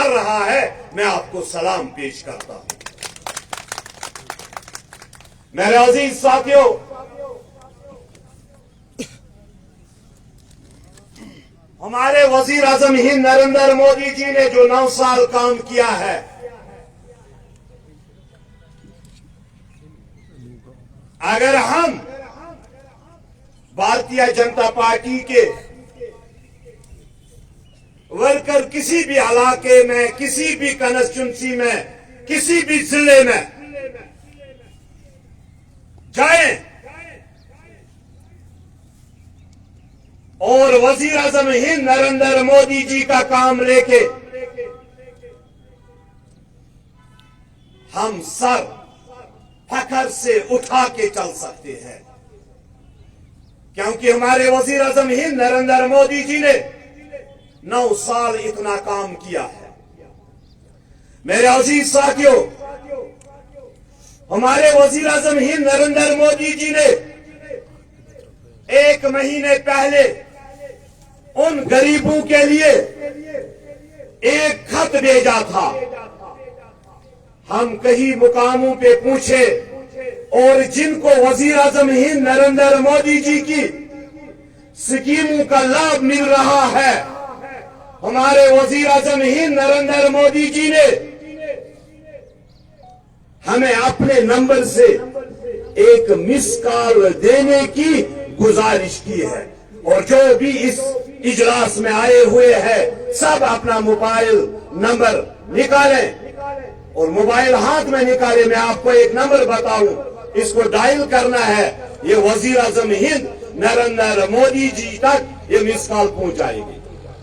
कर रहा है, मैं आपको सलाम पेश करता हूं। मेरे अजीज साथियों, हमारे वजीर आजम हिंद नरेंद्र मोदी जी ने जो 9 साल काम किया है, अगर हम भारतीय जनता पार्टी के वर्कर किसी भी इलाके में, किसी भी कंस्टिट्यूंसी में, किसी भी जिले में जाएं और वजीर आजम हिंद नरेंद्र मोदी जी का काम लेके हम सर फखर से उठा के चल सकते हैं, क्योंकि हमारे वजीर आजम हिंद नरेंद्र मोदी जी ने 9 साल इतना काम किया है। मेरे अजीज साथियों, हमारे वजीर आजम हिंद नरेंद्र मोदी जी ने 1 महीने पहले उन गरीबों के लिए एक खत भेजा था। हम कई मुकामों पे पूछे और जिनको वजीर आजम हिंद नरेंद्र मोदी जी की स्कीमों का लाभ मिल रहा है, हमारे वजीर आजम हिंद नरेंद्र मोदी जी ने हमें अपने नंबर से एक मिस कॉल देने की गुजारिश की है। और जो भी इस इजलास में आए हुए हैं, सब अपना मोबाइल नंबर निकालें और मोबाइल हाथ में निकाले। मैं आपको एक नंबर बताऊं, इसको डायल करना है, ये वजीर आजम हिंद नरेंद्र मोदी जी तक ये मिस कॉल पहुंच जाएगी।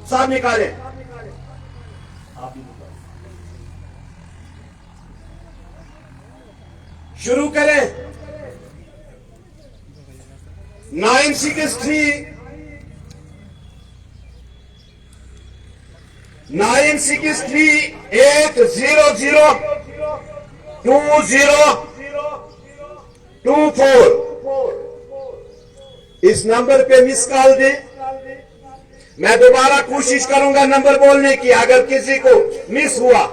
सब निकालें। शुरू करें। 963 8002024 इस नंबर पे मिस कॉल दें। मैं दोबारा कोशिश करूंगा नंबर बोलने की, अगर किसी को मिस हुआ।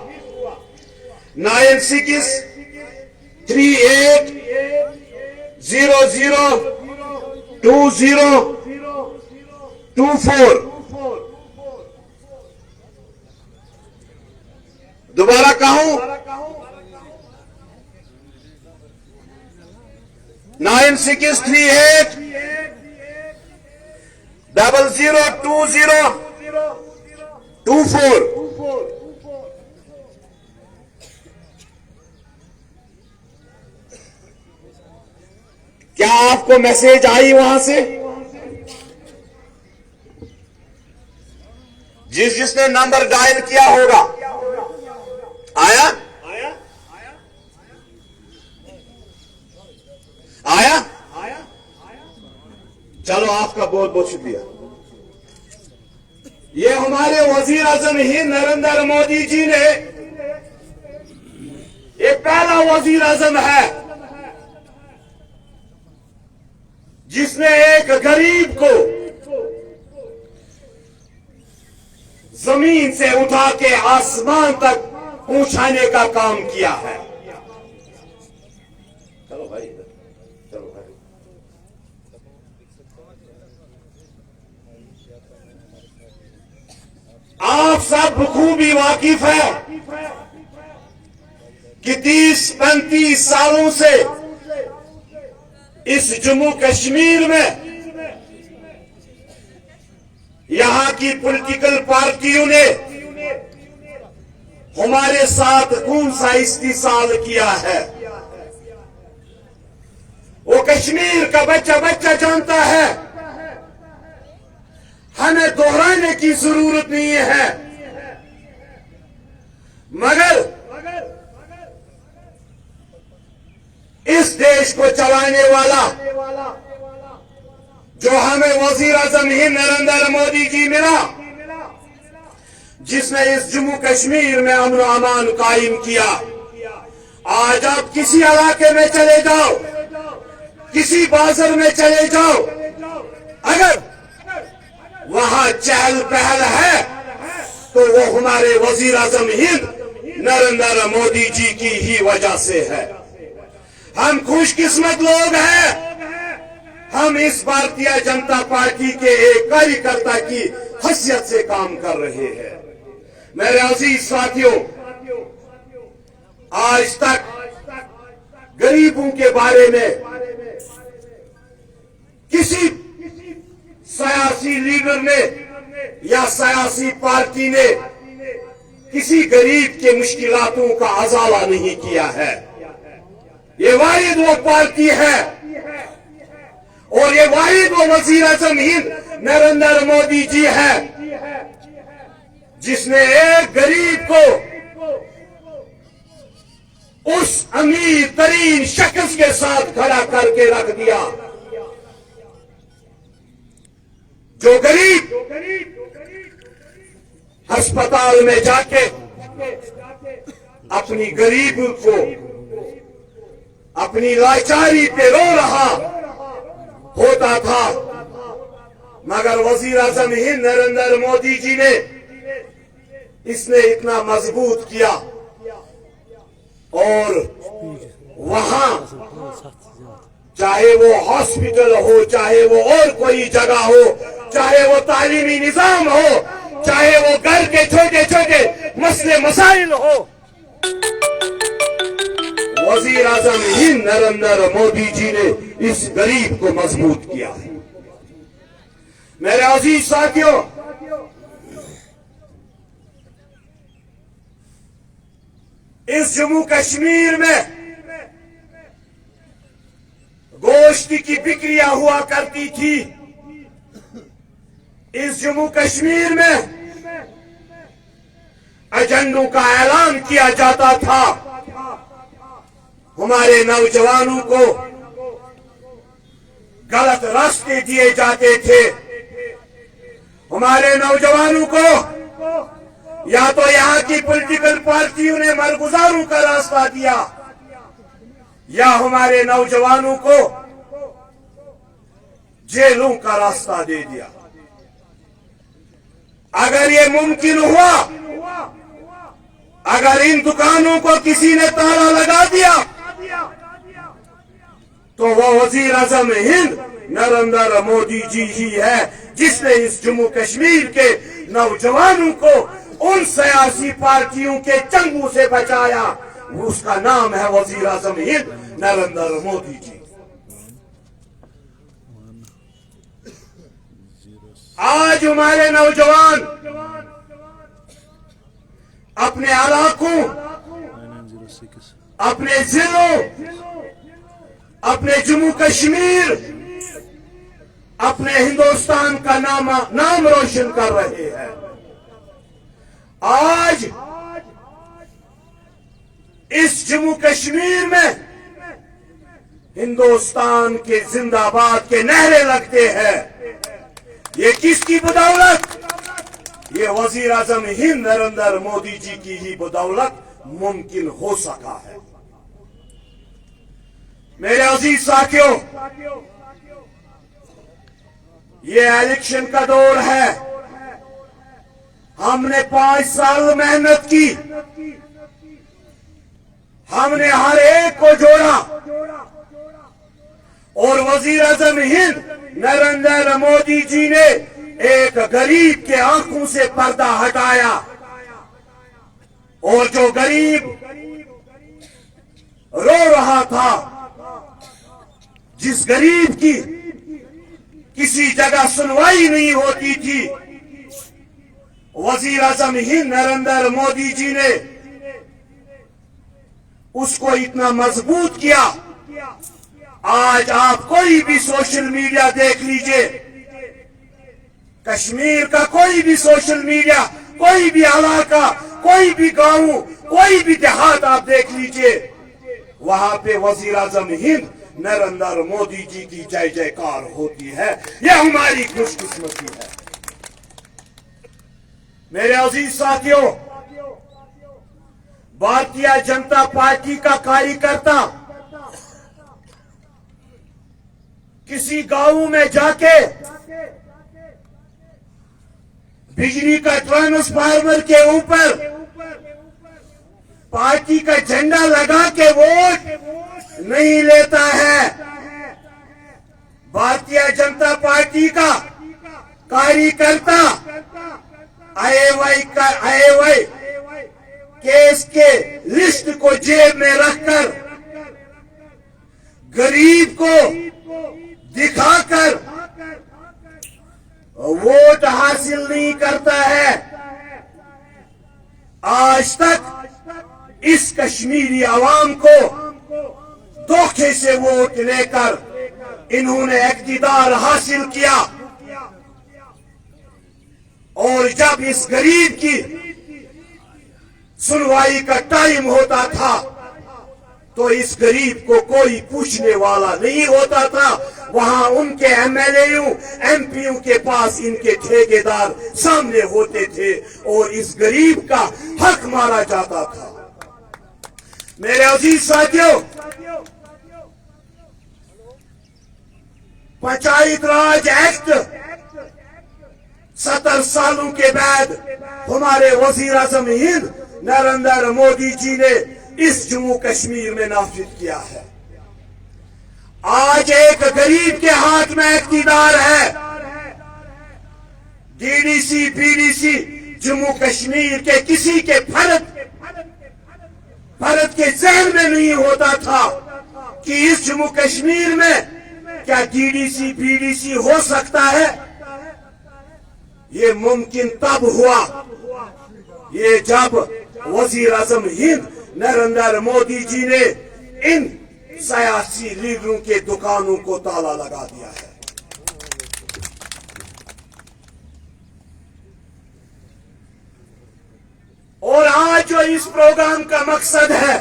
9638002024 दोबारा कहूं, 9638002024। क्या आपको मैसेज आई वहां से? जिसने नंबर डायल किया होगा, आया? आया? चलो, आपका बहुत बहुत शुक्रिया। ये हमारे वजीर आजम हिंद नरेंद्र मोदी जी ने, ये पहला वजीर आजम है जिसने एक गरीब को जमीन से उठा के आसमान तक पहुंचाने का काम किया है। चलो भाई, चलो भाई। आप सब बखूबी वाकिफ है कि 30-35 सालों से इस जम्मू कश्मीर में यहां की पॉलिटिकल पार्टियों ने हमारे साथ कौन सा इस्तेसाल किया है। वो कश्मीर का बच्चा बच्चा जानता है, हमें दोहराने की जरूरत नहीं है। मगर इस देश को चलाने वाला जो हमें वजीर आजम हिंद नरेंद्र मोदी जी मिला, जिसने इस जम्मू कश्मीर में अमन अमान कायम किया। आज आप किसी इलाके में चले जाओ, किसी बाजार में चले जाओ, अगर वहां चहल पहल है तो वो हमारे वजीर आजम हिंद नरेंद्र मोदी जी की ही वजह से है। हम खुशकिस्मत लोग हैं, हम इस भारतीय जनता पार्टी के एक कार्यकर्ता की हैसियत से काम कर रहे हैं। मेरे अजीज साथियों, आज तक गरीबों के बारे में किसी सियासी लीडर ने या सियासी पार्टी ने किसी गरीब के मुश्किलातों का अजाला नहीं किया है। ये वाहिद वो पार्टी है और ये वाहिद वो वजीर आजम हिंद नरेंद्र मोदी जी है जिसने एक गरीब को उस अमीर तरीन शख्स के साथ खड़ा करके रख दिया। जो गरीब अस्पताल में जाके अपनी गरीब को अपनी लाचारी पे रो रहा होता था, मगर वजीर आजम हिंद नरेंद्र मोदी जी ने इसने इतना मजबूत किया और वहां चाहे वो हॉस्पिटल हो, चाहे वो और कोई जगह हो, चाहे वो तालीमी निजाम हो, चाहे वो घर के छोटे छोटे मसले मसाइल हो, वजीर आजम हिंद नरेंद्र मोदी जी ने इस गरीब को मजबूत किया है। मेरे अजीज साथियों, इस जम्मू कश्मीर में गोश्त की बिक्रियां हुआ करती थी। इस जम्मू कश्मीर में एजेंडों का ऐलान किया जाता था। हमारे नौजवानों को गलत रास्ते दिए जाते थे। हमारे नौजवानों को या तो यहाँ की पॉलिटिकल पार्टियों ने मरगुजारों का रास्ता दिया या हमारे नौजवानों को जेलों का रास्ता दे दिया। अगर ये मुमकिन हुआ, अगर इन दुकानों को किसी ने ताला लगा दिया, तो वह वजीर आजम हिंद नरेंद्र मोदी जी ही है जिसने इस जम्मू कश्मीर के नौजवानों को उन सियासी पार्टियों के चंगू से बचाया। उसका नाम है वजीर आजम हिंद नरेंद्र मोदी जी। आज हमारे नौजवान अपने इलाकों, अपने जिलों, अपने जम्मू कश्मीर, अपने हिंदुस्तान का नाम रोशन कर रहे हैं। आज इस जम्मू कश्मीर में हिंदुस्तान के जिंदाबाद के नारे लगते हैं। ये किसकी बदौलत? ये वजीर आजम हिंद नरेंद्र मोदी जी की ही बदौलत मुमकिन हो सका है। मेरे अजीज साथियों, ये इलेक्शन का दौर है। हमने 5 साल मेहनत की, हमने हर एक को जोड़ा और वजीर आजम हिंद नरेंद्र मोदी जी ने एक गरीब के आंखों से पर्दा हटाया और जो गरीब रो रहा था, जिस गरीब की किसी जगह सुनवाई नहीं होती थी, वजीर आजम हिंद नरेंद्र मोदी जी ने उसको इतना मजबूत किया। आज आप कोई भी सोशल मीडिया देख लीजिए, कश्मीर का कोई भी सोशल मीडिया, कोई भी इलाका, कोई भी गांव, कोई भी देहात आप देख लीजिए, वहां पे वजीर आजम हिंद नरेंद्र मोदी जी की जय जयकार होती है। यह हमारी खुशकिस्मती है। मेरे अजीज साथियों, भारतीय जनता पार्टी का कार्यकर्ता किसी गांव में जाके बिजली का ट्रांसफार्मर के ऊपर पार्टी का झंडा लगा के वोट नहीं लेता है। भारतीय जनता पार्टी का कार्यकर्ता आईएवाई केस के लिस्ट को जेब में रखकर गरीब को दिखाकर वोट हासिल नहीं करता है। आज तक इस कश्मीरी आवाम को धोखे से वोट लेकर इन्होंने इक़्तिदार हासिल किया, और जब इस गरीब की सुनवाई का टाइम होता था तो इस गरीब को कोई पूछने वाला नहीं होता था। वहां उनके एमएलएओं एमपीओं के पास इनके ठेकेदार सामने होते थे और इस गरीब का हक मारा जाता था। मेरे अजीज साथियों, पंचायत राज एक्ट 70 सालों के बाद हमारे वजीर आजम हिंद नरेंद्र मोदी जी ने इस जम्मू कश्मीर में नाफिज किया है। आज एक गरीब के हाथ में इक़्तिदार है। डीडीसी पीडीसी जम्मू कश्मीर के किसी के फर्द के ज़हन में नहीं होता था कि इस जम्मू कश्मीर में क्या डीडीसी पीडीसी हो सकता है। ये मुमकिन तब हुआ ये जब वजीर आजम हिंद नरेंद्र मोदी जी ने इन सियासी लीडरों के दुकानों को ताला लगा दिया है। और आज जो इस प्रोग्राम का मकसद है,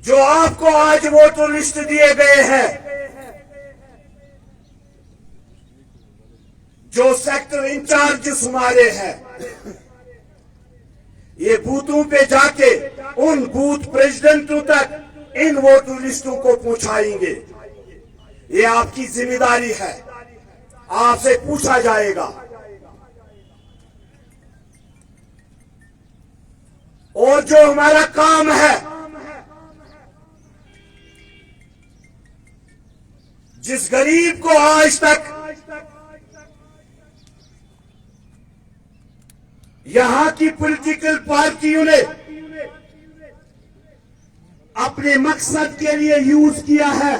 जो आपको आज वोटर लिस्ट दिए गए हैं, जो सेक्टर इंचार्जेस हमारे हैं, ये बूथों पे जाके उन बूथ प्रेसिडेंटों तक इन वोटर लिस्टों को पहुंचाएंगे। ये आपकी जिम्मेदारी है, आपसे पूछा जाएगा। और जो हमारा काम है, जिस गरीब को आज तक यहां की पॉलिटिकल पार्टियों ने अपने मकसद के लिए यूज किया है,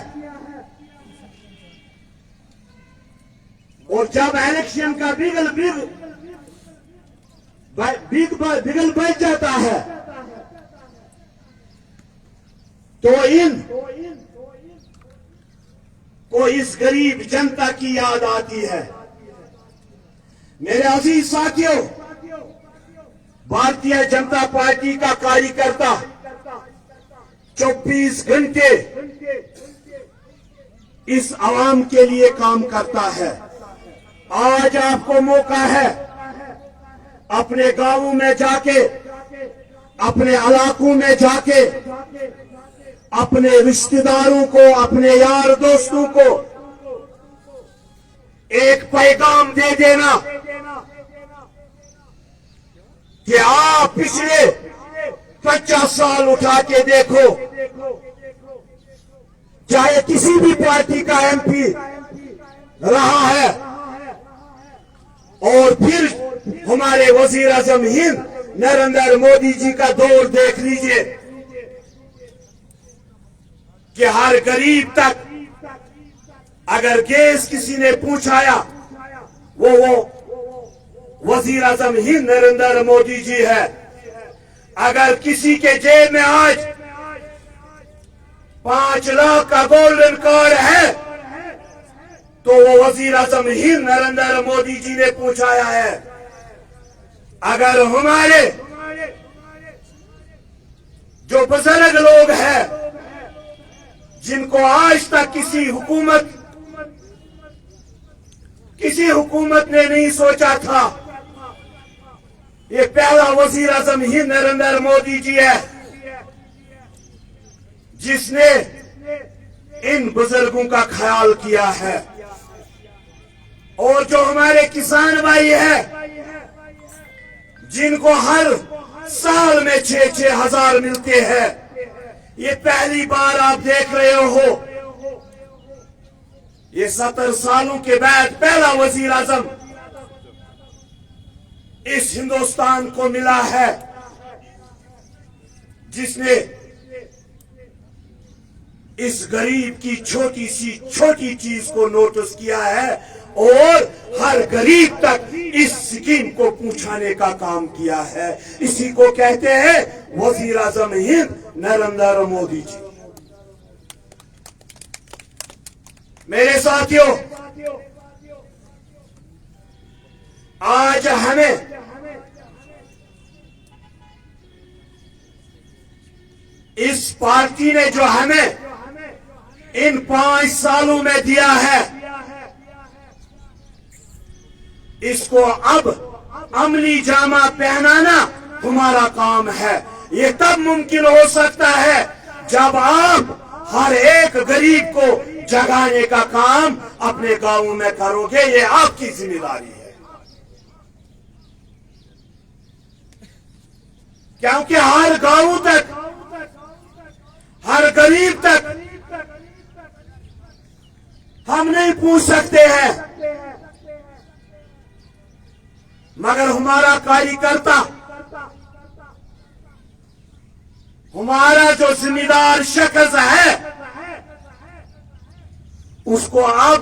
और जब इलेक्शन का बिगल बच जाता है तो इन को इस गरीब जनता की याद आती है। मेरे अजीज साथियों, भारतीय जनता पार्टी का कार्यकर्ता 24 घंटे इस आवाम के लिए काम करता है। आज आपको मौका है अपने गांवों में जाके, अपने इलाकों में जाके अपने रिश्तेदारों को, अपने यार दोस्तों को एक पैगाम दे देना कि आप पिछले 50 साल उठा के देखो, चाहे किसी भी पार्टी का एमपी रहा है, और फिर हमारे वजीर आजम हिंद नरेंद्र मोदी जी का दौर देख लीजिए कि हर गरीब तक अगर गैस किसी ने पूछाया, वो वजीर आजम हिंद नरेंद्र मोदी जी है। अगर किसी के जेब में आज 5 लाख का गोल्डन कार्ड है तो वो वजीर आजम हिंद नरेंद्र मोदी जी ने पूछाया है। अगर हमारे जो बुजुर्ग लोग हैं जिनको आज तक किसी हुकूमत ने नहीं सोचा था, ये पहला वजीर आजम हिंद नरेंद्र मोदी जी है जिसने इन बुजुर्गों का ख्याल किया है। और जो हमारे किसान भाई है, जिनको हर साल में 6-6 हजार मिलते हैं, ये पहली बार आप देख रहे हो। ये 70 सालों के बाद पहला वजीर आजम इस हिंदुस्तान को मिला है जिसने इस गरीब की छोटी सी छोटी चीज को नोटिस किया है और हर गरीब तक इस स्कीम को पहुंचाने का काम किया है। इसी को कहते हैं वजीर आजम हिंद नरेंद्र मोदी जी। मेरे साथियों, आज हमें इस पार्टी ने जो हमें इन 5 सालों में दिया है, इसको अब अमली जामा पहनाना तुम्हारा काम है। ये तब मुमकिन हो सकता है जब आप हर एक गरीब को जगाने का काम अपने गांव में करोगे। ये आपकी जिम्मेदारी है, क्योंकि हर गांव तक, हर गरीब तक हम नहीं पूछ सकते हैं, मगर हमारा कार्यकर्ता, हमारा जो जिम्मेदार शख्स है, उसको अब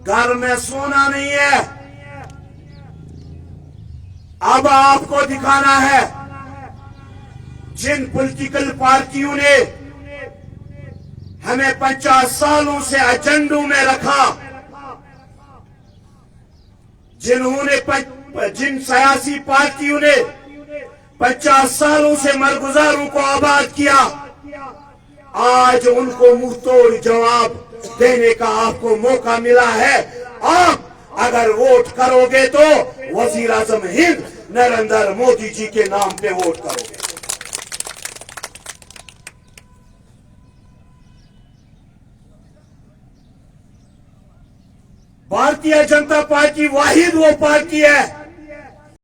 घर में सोना नहीं है। अब आपको दिखाना है जिन पॉलिटिकल पार्टियों ने हमें 50 सालों से एजेंडों में रखा, जिन सियासी पार्टियों ने 50 सालों से मरगुजारों को आबाद किया, आज उनको मुंहतोड़ जवाब देने का आपको मौका मिला है। आप अगर वोट करोगे तो वजीर आजम हिंद नरेंद्र मोदी जी के नाम पे वोट करोगे। भारतीय जनता पार्टी वाहिद वो पार्टी है